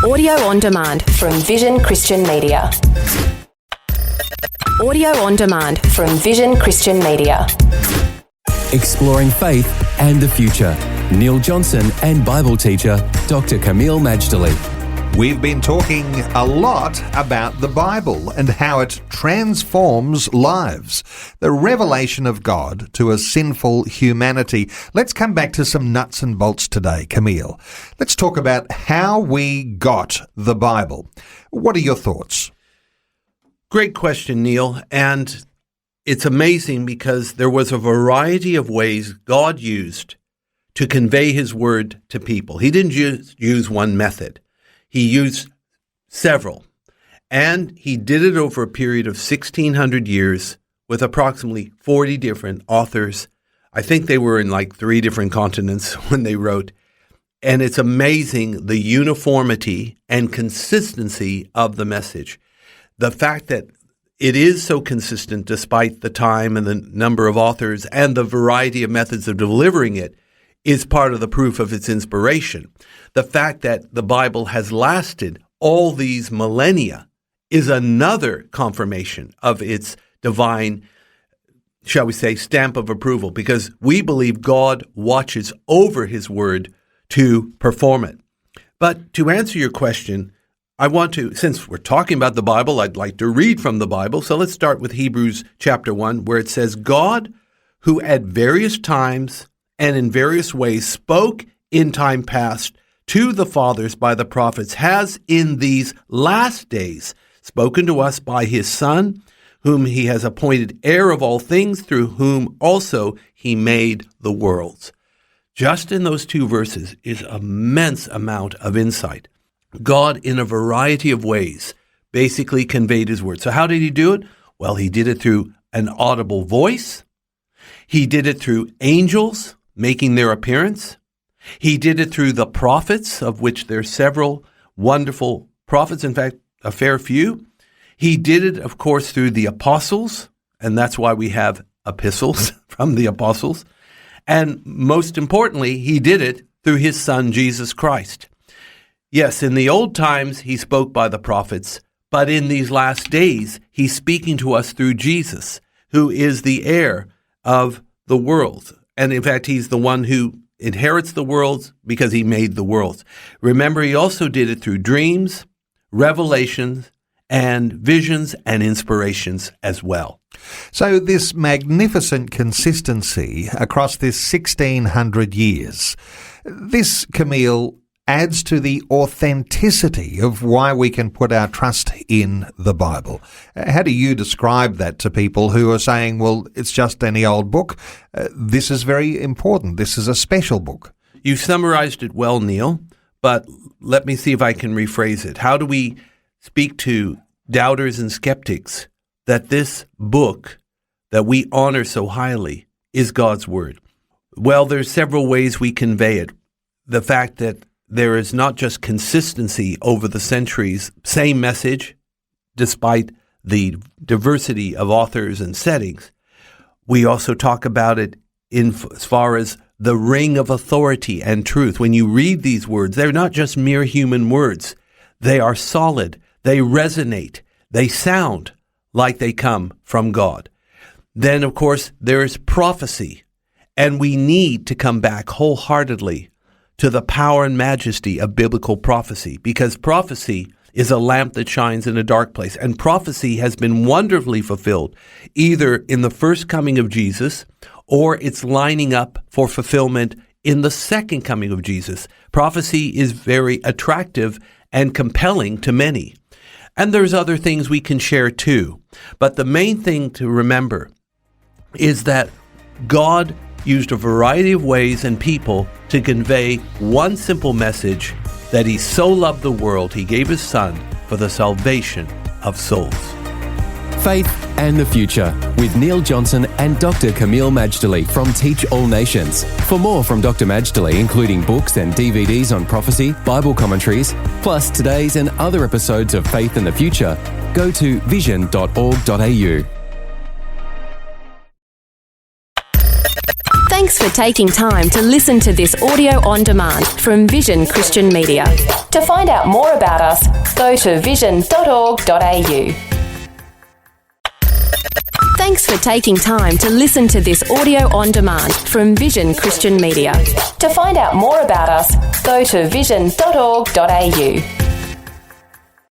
Audio on demand from Vision Christian Media. Audio on demand from Vision Christian Media. Exploring faith and the future. Neil Johnson and Bible teacher Dr. Kameel Majdali. We've been talking a lot about the Bible and how it transforms lives. The revelation of God to a sinful humanity. Let's come back to some nuts and bolts today, Kameel. Let's talk about how we got the Bible. What are your thoughts? Great question, Neil. And it's amazing because there was a variety of ways God used to convey his word to people. He didn't use one method. He used several, and he did it over a period of 1,600 years with approximately 40 different authors. I think they were in like 3 different continents when they wrote. And it's amazing the uniformity and consistency of the message. The fact that it is so consistent despite the time and the number of authors and the variety of methods of delivering it is part of the proof of its inspiration. The fact that the Bible has lasted all these millennia is another confirmation of its divine, shall we say, stamp of approval, because we believe God watches over his word to perform it. But to answer your question, I want to, since we're talking about the Bible, I'd like to read from the Bible. So let's start with Hebrews chapter 1, where it says, God, who at various times and in various ways spoke in time past to the fathers by the prophets, has in these last days spoken to us by his Son, whom he has appointed heir of all things, through whom also he made the worlds. Just in those 2 verses is an immense amount of insight. God, in a variety of ways, basically conveyed his word. So how did he do it? Well, he did it through an audible voice. He did it through angels making their appearance. He did it through the prophets, of which there are several wonderful prophets, in fact, a fair few. He did it, of course, through the apostles, and that's why we have epistles from the apostles. And most importantly, he did it through his Son, Jesus Christ. Yes, in the old times, he spoke by the prophets, but in these last days, he's speaking to us through Jesus, who is the heir of the world. And in fact, he's the one who inherits the worlds because he made the worlds. Remember, he also did it through dreams, revelations, and visions and inspirations as well. So this magnificent consistency across this 1,600 years, this, Kameel, adds to the authenticity of why we can put our trust in the Bible. How do you describe that to people who are saying, well, it's just any old book? This is very important. This is a special book. You summarized it well, Neil, but let me see if I can rephrase it. How do we speak to doubters and skeptics that this book that we honor so highly is God's word? Well, there's several ways we convey it. The fact that there is not just consistency over the centuries, same message, despite the diversity of authors and settings. We also talk about it as far as the ring of authority and truth. When you read these words, they're not just mere human words. They are solid. They resonate. They sound like they come from God. Then, of course, there is prophecy, and we need to come back wholeheartedly to the power and majesty of biblical prophecy, because prophecy is a lamp that shines in a dark place. And prophecy has been wonderfully fulfilled, either in the first coming of Jesus, or it's lining up for fulfillment in the second coming of Jesus. Prophecy is very attractive and compelling to many. And there's other things we can share too. But the main thing to remember is that God used a variety of ways and people to convey one simple message, that he so loved the world, he gave his Son for the salvation of souls. Faith and the Future with Neil Johnson and Dr. Kameel Majdali from Teach All Nations. For more from Dr. Majdali, including books and DVDs on prophecy, Bible commentaries, plus today's and other episodes of Faith and the Future, go to vision.org.au. Thanks for for taking time to listen to this audio on demand from Vision Christian Media. To find out more about us, go to vision.org.au. Thanks for taking time to listen to this audio on demand from Vision Christian Media. To find out more about us, go to vision.org.au.